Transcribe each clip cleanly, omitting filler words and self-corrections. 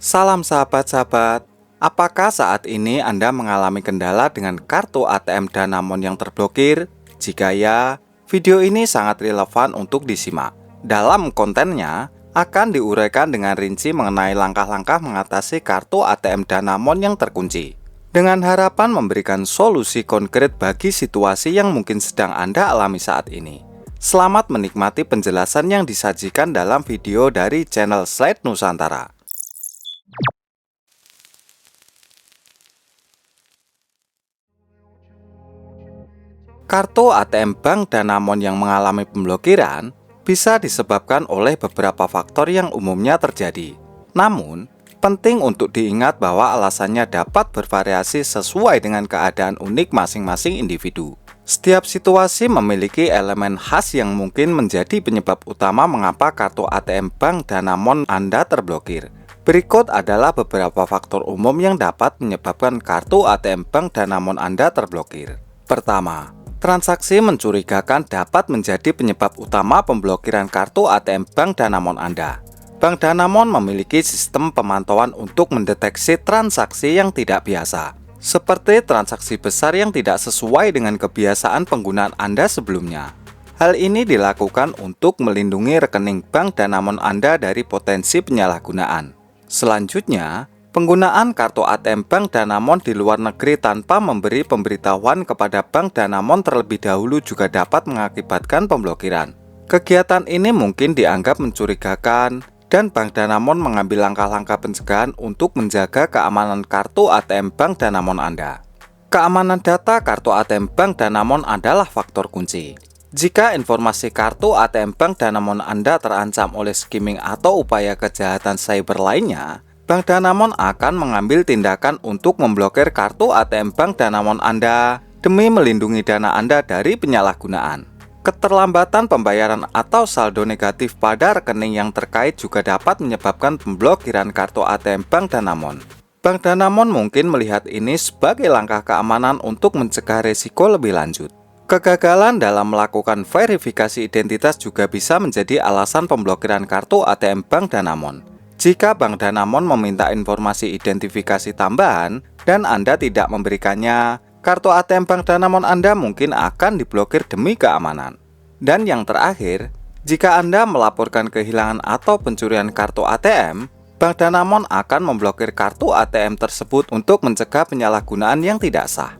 Salam sahabat-sahabat, apakah saat ini Anda mengalami kendala dengan kartu ATM Danamon yang terblokir? Jika ya, video ini sangat relevan untuk disimak. Dalam kontennya, akan diuraikan dengan rinci mengenai langkah-langkah mengatasi kartu ATM Danamon yang terkunci. Dengan harapan memberikan solusi konkret bagi situasi yang mungkin sedang Anda alami saat ini. Selamat menikmati penjelasan yang disajikan dalam video dari channel Slide Nusantara. Kartu ATM Bank Danamon yang mengalami pemblokiran bisa disebabkan oleh beberapa faktor yang umumnya terjadi. Namun, penting untuk diingat bahwa alasannya dapat bervariasi sesuai dengan keadaan unik masing-masing individu. Setiap situasi memiliki elemen khas yang mungkin menjadi penyebab utama mengapa kartu ATM Bank Danamon Anda terblokir. Berikut adalah beberapa faktor umum yang dapat menyebabkan kartu ATM Bank Danamon Anda terblokir. Pertama, transaksi mencurigakan dapat menjadi penyebab utama pemblokiran kartu ATM Bank Danamon Anda. Bank Danamon memiliki sistem pemantauan untuk mendeteksi transaksi yang tidak biasa, seperti transaksi besar yang tidak sesuai dengan kebiasaan penggunaan Anda sebelumnya. Hal ini dilakukan untuk melindungi rekening Bank Danamon Anda dari potensi penyalahgunaan. Selanjutnya, penggunaan kartu ATM Bank Danamon di luar negeri tanpa memberi pemberitahuan kepada Bank Danamon terlebih dahulu juga dapat mengakibatkan pemblokiran. Kegiatan ini mungkin dianggap mencurigakan, dan Bank Danamon mengambil langkah-langkah pencegahan untuk menjaga keamanan kartu ATM Bank Danamon Anda. Keamanan data kartu ATM Bank Danamon adalah faktor kunci. Jika informasi kartu ATM Bank Danamon Anda terancam oleh skimming atau upaya kejahatan cyber lainnya, Bank Danamon akan mengambil tindakan untuk memblokir kartu ATM Bank Danamon Anda demi melindungi dana Anda dari penyalahgunaan. Keterlambatan pembayaran atau saldo negatif pada rekening yang terkait juga dapat menyebabkan pemblokiran kartu ATM Bank Danamon. Bank Danamon mungkin melihat ini sebagai langkah keamanan untuk mencegah risiko lebih lanjut. Kegagalan dalam melakukan verifikasi identitas juga bisa menjadi alasan pemblokiran kartu ATM Bank Danamon. Jika Bank Danamon meminta informasi identifikasi tambahan dan Anda tidak memberikannya, kartu ATM Bank Danamon Anda mungkin akan diblokir demi keamanan. Dan yang terakhir, jika Anda melaporkan kehilangan atau pencurian kartu ATM, Bank Danamon akan memblokir kartu ATM tersebut untuk mencegah penyalahgunaan yang tidak sah.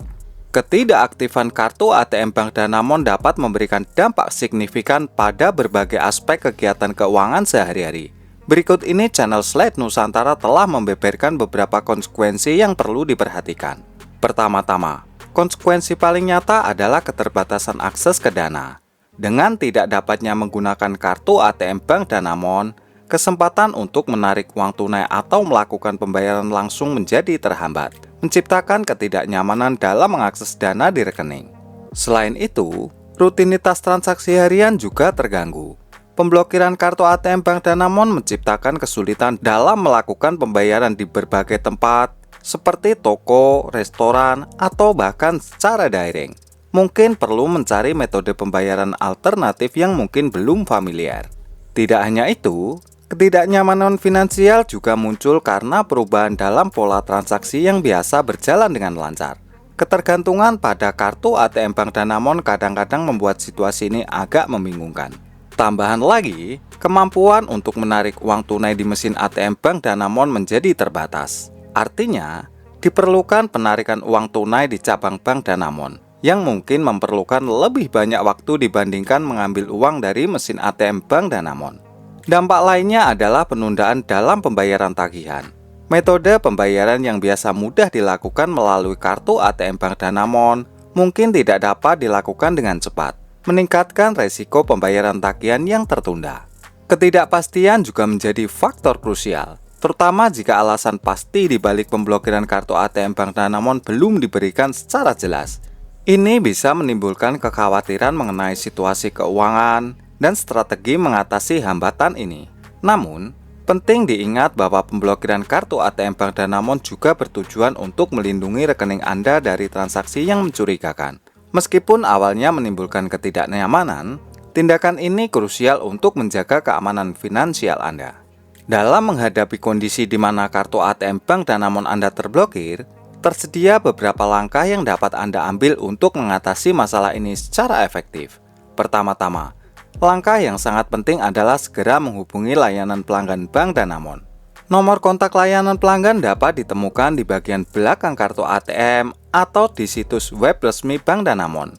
Ketidakaktifan kartu ATM Bank Danamon dapat memberikan dampak signifikan pada berbagai aspek kegiatan keuangan sehari-hari. Berikut ini channel Slide Nusantara telah membeberkan beberapa konsekuensi yang perlu diperhatikan. Pertama-tama, konsekuensi paling nyata adalah keterbatasan akses ke dana. Dengan tidak dapatnya menggunakan kartu ATM Bank Danamon, kesempatan untuk menarik uang tunai atau melakukan pembayaran langsung menjadi terhambat, menciptakan ketidaknyamanan dalam mengakses dana di rekening. Selain itu, rutinitas transaksi harian juga terganggu. Pemblokiran kartu ATM Bank Danamon menciptakan kesulitan dalam melakukan pembayaran di berbagai tempat, seperti toko, restoran, atau bahkan secara daring. Mungkin perlu mencari metode pembayaran alternatif yang mungkin belum familiar. Tidak hanya itu, ketidaknyamanan finansial juga muncul karena perubahan dalam pola transaksi yang biasa berjalan dengan lancar. Ketergantungan pada kartu ATM Bank Danamon kadang-kadang membuat situasi ini agak membingungkan. Tambahan lagi, kemampuan untuk menarik uang tunai di mesin ATM Bank Danamon menjadi terbatas. Artinya, diperlukan penarikan uang tunai di cabang Bank Danamon, yang mungkin memerlukan lebih banyak waktu dibandingkan mengambil uang dari mesin ATM Bank Danamon. Dampak lainnya adalah penundaan dalam pembayaran tagihan. Metode pembayaran yang biasa mudah dilakukan melalui kartu ATM Bank Danamon mungkin tidak dapat dilakukan dengan cepat, meningkatkan resiko pembayaran tagihan yang tertunda. Ketidakpastian juga menjadi faktor krusial, terutama jika alasan pasti di balik pemblokiran kartu ATM Bank Danamon belum diberikan secara jelas. Ini bisa menimbulkan kekhawatiran mengenai situasi keuangan dan strategi mengatasi hambatan ini. Namun, penting diingat bahwa pemblokiran kartu ATM Bank Danamon juga bertujuan untuk melindungi rekening Anda dari transaksi yang mencurigakan. Meskipun awalnya menimbulkan ketidaknyamanan, tindakan ini krusial untuk menjaga keamanan finansial Anda. Dalam menghadapi kondisi di mana kartu ATM Bank Danamon Anda terblokir, tersedia beberapa langkah yang dapat Anda ambil untuk mengatasi masalah ini secara efektif. Pertama-tama, langkah yang sangat penting adalah segera menghubungi layanan pelanggan Bank Danamon. Nomor kontak layanan pelanggan dapat ditemukan di bagian belakang kartu ATM atau di situs web resmi Bank Danamon.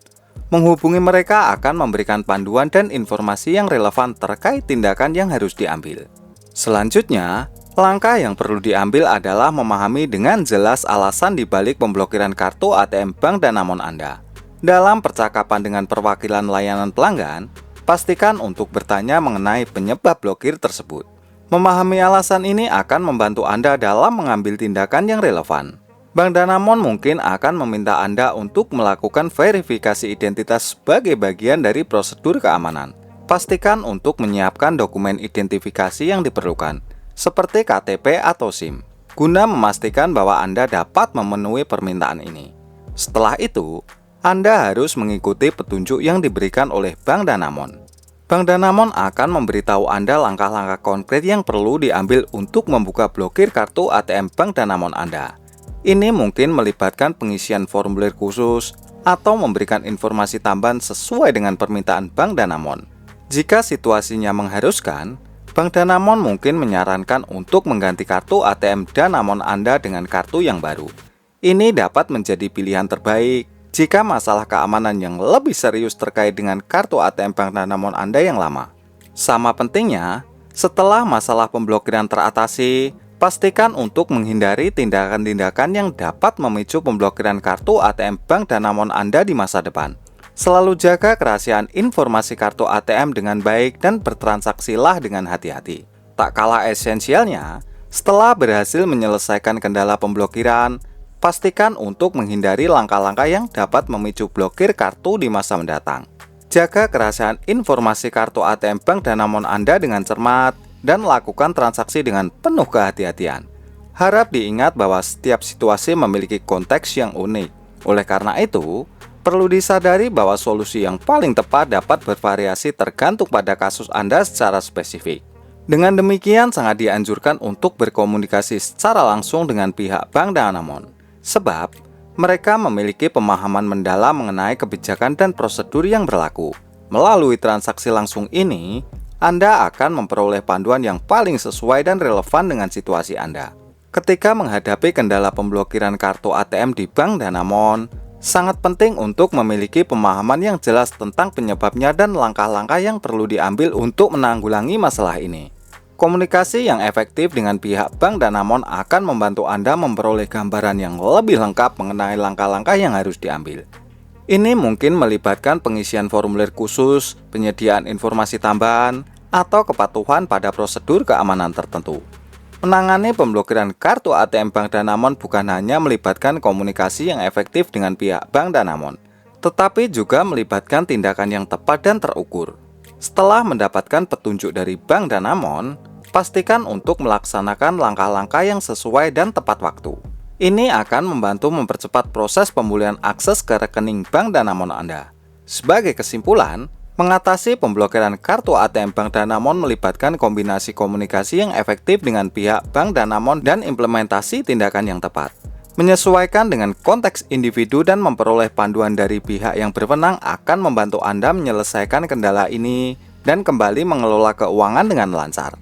Menghubungi mereka akan memberikan panduan dan informasi yang relevan terkait tindakan yang harus diambil. Selanjutnya, langkah yang perlu diambil adalah memahami dengan jelas alasan dibalik pemblokiran kartu ATM Bank Danamon Anda. Dalam percakapan dengan perwakilan layanan pelanggan, pastikan untuk bertanya mengenai penyebab blokir tersebut. Memahami alasan ini akan membantu Anda dalam mengambil tindakan yang relevan. Bank Danamon mungkin akan meminta Anda untuk melakukan verifikasi identitas sebagai bagian dari prosedur keamanan. Pastikan untuk menyiapkan dokumen identifikasi yang diperlukan, seperti KTP atau SIM, guna memastikan bahwa Anda dapat memenuhi permintaan ini. Setelah itu, Anda harus mengikuti petunjuk yang diberikan oleh Bank Danamon. Bank Danamon akan memberitahu Anda langkah-langkah konkret yang perlu diambil untuk membuka blokir kartu ATM Bank Danamon Anda. Ini mungkin melibatkan pengisian formulir khusus atau memberikan informasi tambahan sesuai dengan permintaan Bank Danamon. Jika situasinya mengharuskan, Bank Danamon mungkin menyarankan untuk mengganti kartu ATM Danamon Anda dengan kartu yang baru. Ini dapat menjadi pilihan terbaik jika masalah keamanan yang lebih serius terkait dengan kartu ATM Bank Danamon Anda yang lama. Sama pentingnya, setelah masalah pemblokiran teratasi, pastikan untuk menghindari tindakan-tindakan yang dapat memicu pemblokiran kartu ATM Bank Danamon Anda di masa depan. Selalu jaga kerahasiaan informasi kartu ATM dengan baik dan bertransaksilah dengan hati-hati. Tak kalah esensialnya, setelah berhasil menyelesaikan kendala pemblokiran, pastikan untuk menghindari langkah-langkah yang dapat memicu blokir kartu di masa mendatang. Jaga kerahasiaan informasi kartu ATM Bank Danamon Anda dengan cermat dan lakukan transaksi dengan penuh kehati-hatian. Harap diingat bahwa setiap situasi memiliki konteks yang unik. Oleh karena itu, perlu disadari bahwa solusi yang paling tepat dapat bervariasi tergantung pada kasus Anda secara spesifik. Dengan demikian, sangat dianjurkan untuk berkomunikasi secara langsung dengan pihak Bank Danamon, sebab mereka memiliki pemahaman mendalam mengenai kebijakan dan prosedur yang berlaku. Melalui transaksi langsung ini, Anda akan memperoleh panduan yang paling sesuai dan relevan dengan situasi Anda. Ketika menghadapi kendala pemblokiran kartu ATM di Bank Danamon, sangat penting untuk memiliki pemahaman yang jelas tentang penyebabnya dan langkah-langkah yang perlu diambil untuk menanggulangi masalah ini. Komunikasi yang efektif dengan pihak Bank Danamon akan membantu Anda memperoleh gambaran yang lebih lengkap mengenai langkah-langkah yang harus diambil. Ini mungkin melibatkan pengisian formulir khusus, penyediaan informasi tambahan, atau kepatuhan pada prosedur keamanan tertentu. Menangani pemblokiran kartu ATM Bank Danamon bukan hanya melibatkan komunikasi yang efektif dengan pihak Bank Danamon, tetapi juga melibatkan tindakan yang tepat dan terukur. Setelah mendapatkan petunjuk dari Bank Danamon, pastikan untuk melaksanakan langkah-langkah yang sesuai dan tepat waktu. Ini akan membantu mempercepat proses pemulihan akses ke rekening Bank Danamon Anda. Sebagai kesimpulan, mengatasi pemblokiran kartu ATM Bank Danamon melibatkan kombinasi komunikasi yang efektif dengan pihak Bank Danamon dan implementasi tindakan yang tepat. Menyesuaikan dengan konteks individu dan memperoleh panduan dari pihak yang berwenang akan membantu Anda menyelesaikan kendala ini dan kembali mengelola keuangan dengan lancar.